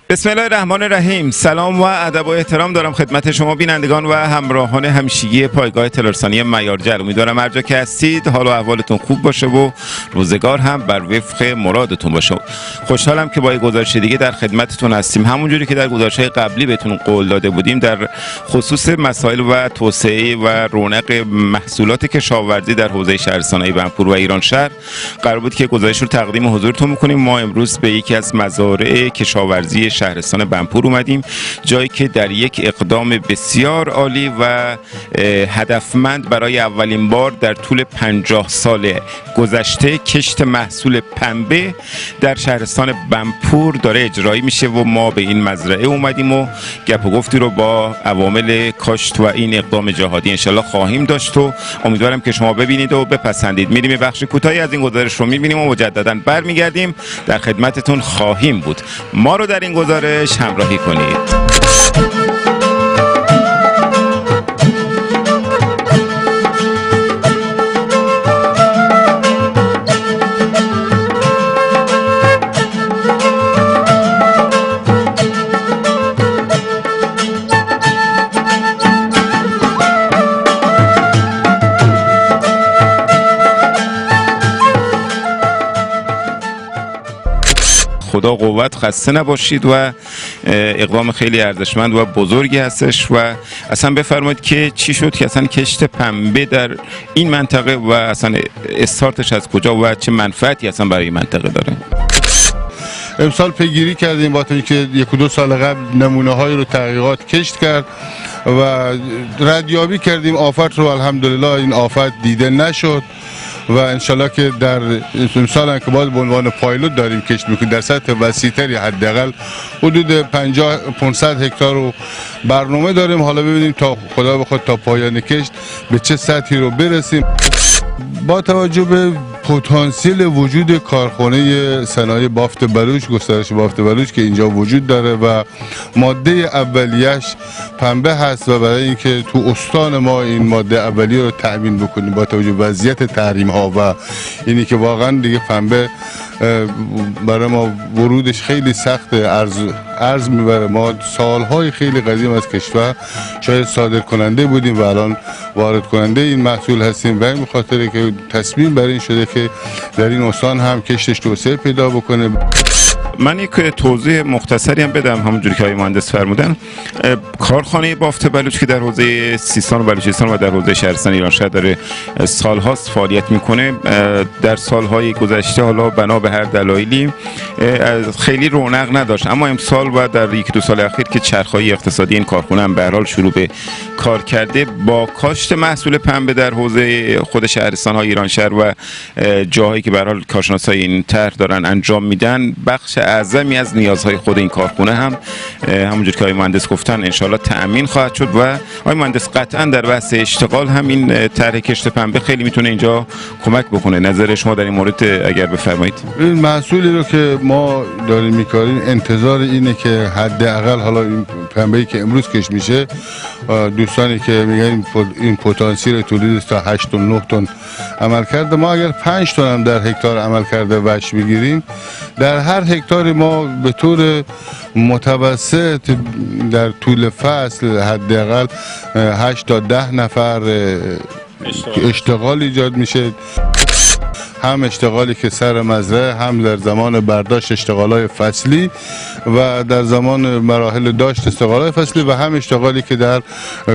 بسم الله الرحمن الرحیم. سلام و ادب و احترام دارم خدمت شما بینندگان و همراهان همیشگی پایگاه تلویزیونی میارجل. امیدوارم هر جا که هستید حال و احوالتون خوب باشه و روزگار هم بر وفق مرادتون باشه. خوشحالم که با یک گزارش دیگه در خدمتتون هستیم. همونجوری که در گزارش‌های قبلی بهتون قول داده بودیم در خصوص مسائل و توسعه و رونق محصولات کشاورزی در حوزه شهرستان‌های بنپور و ایرانشهر قرار بود که گزارش رو تقدیم حضورتون می‌کنیم. ما امروز به یکی از مزارع کشاورزی شهرستان بنپور اومدیم، جایی که در یک اقدام بسیار عالی و هدفمند برای اولین بار در طول 50 سال گذشته کشت محصول پنبه در شهرستان بنپور داره اجرایی میشه و ما به این مزرعه اومدیم و گپ و گفتی رو با عوامل کاشت و این اقدام جهادی انشالله خواهیم داشت و امیدوارم که شما ببینید و بپسندید. میریم یه بخش کوتاهی از این گزارش رو میبینیم و مجددا برمیگردیم، در خدمتتون خواهیم بود. ما رو در این گزارش همراهی کنید. خدا قوت، خسته نباشید و اقدام خیلی ارزشمند و بزرگی هستش و اصلا بفرمایید که چی شد که اصلا کشت پنبه در این منطقه و اصلا استارتش از کجا و چه منفعتی اصلا برای این منطقه داره؟ امسال پیگیری کردیم با اینکه 1-2 سال قبل نمونه هایی رو تحقیقات کشت کرد و ردیابی کردیم. آفت رو الحمدلله این آفت دیده نشد و انشالله که در امسال هم که باز به عنوان پایلوت داریم کشت میکنیم در سطح وسیع‌تری، حداقل حدود 50-500 هکتار رو برنامه داریم. حالا ببینیم تا خدا بخواد تا پایان کشت به چه سطحی رو برسیم. با توجه به پتانسیل وجود کارخانه صنایع بافت بلوچ، گسترش بافت بلوچ که اینجا وجود داره و ماده اولیه‌اش پنبه هست و برای اینکه تو استان ما این ماده اولیه رو تأمین بکنیم با توجه به وضعیت تحریم ها و اینی که واقعا دیگه پنبه برای ما ورودش خیلی سخت، ارز میبره. ما سالهای خیلی قدیم از کشور شاید صادر کننده بودیم و الان وارد کننده این محصول هستیم و این بخاطر که تصمیم بر این شده که در این استان هم کشتش توسعه پیدا بکنه. من یک توضیح مختصری هم بدم. همونجوری که آقای مهندس فرمودن، کارخانه بافت بلوچ که در حوزه سیستان و بلوچستان و در حوزه شهرستان ایرانشهر داره سالهاست فعالیت میکنه، در سالهای گذشته حالا بنا به هر دلایلی خیلی رونق نداشت، اما امسال و در 1-2 سال اخیر که چرخهای اقتصادی این کارخانه هم به هر حال شروع به کار کرده، با کاشت محصول پنبه در حوزه خود شهرستان های ایرانشهر و جاهایی که به هر حال کارشناسای این طرح دارن انجام میدن، بخش اعظمی از نیازهای خود این کارخانه هم همونجور که آقای مهندس گفتن انشالله تأمین خواهد شد و آقای مهندس قطعا در بحث اشتغال هم این طرح کشت پنبه خیلی میتونه اینجا کمک بکنه. نظر شما در این مورد اگر بفرمایید. این محصولی رو که ما داریم میکاریم انتظار اینه که حداقل حالا این پنبه‌ای که امروز کشت میشه، دوستانی که میگن این پتانسیل تولید تا 8 تا 9 تن عمل کرده، ما اگر 5 تن هم در هکتار عمل کرده وش بگیریم، در هر هکتار ما به طور متوسط در طول فصل حداقل 8 تا 10 نفر اشتغال ایجاد میشه. هم اشتغالی که سر مزرعه، هم در زمان برداشت اشتغالای فصلی و در زمان مراحل داشت اشتغالای فصلی و هم اشتغالی که در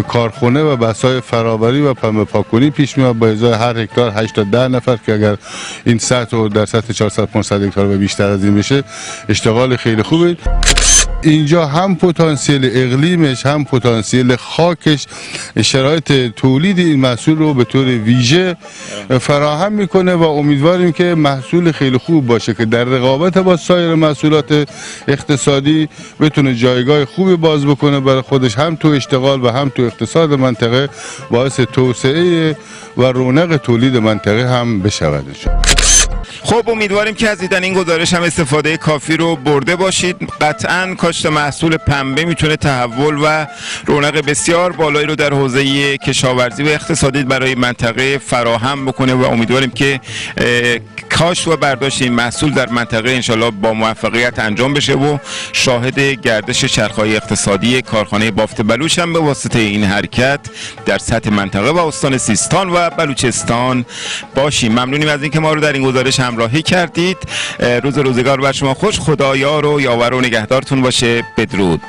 کارخانه و بسای فرآوری و پنبه پاک‌کنی پیش میاد با ازای هر هکتار 8 تا 10 نفر که اگر این سطح در سطح 400-500 هکتار و بیشتر از این بشه اشتغال خیلی خوبه. اینجا هم پتانسیل اقلیمش هم پتانسیل خاکش شرایط تولید این محصول رو به طور ویژه فراهم میکنه و امیدواریم که محصول خیلی خوب باشه که در رقابت با سایر محصولات اقتصادی بتونه جایگاه خوبی باز بکنه برای خودش، هم تو اشتغال و هم تو اقتصاد منطقه، باعث توسعه و رونق تولید منطقه هم بشود. خب امیدواریم که از دیدن این گزارش هم استفاده کافی رو برده باشید. قطعاً کاشت محصول پنبه میتونه تحول و رونق بسیار بالایی رو در حوزه کشاورزی و اقتصادی برای منطقه فراهم بکنه و امیدواریم که کاشت و برداشت این محصول در منطقه انشالله با موفقیت انجام بشه و شاهد گردش چرخهای اقتصادی کارخانه بافت بلوچ هم به واسطه این حرکت در سطح منطقه و استان سیستان و بلوچستان باشیم. ممنونیم از اینکه ما رو در این گزارش همراهی کردید. روزگار بر شما خوش. خدا یار و یاور و نگهدارتون باشه. بدرود.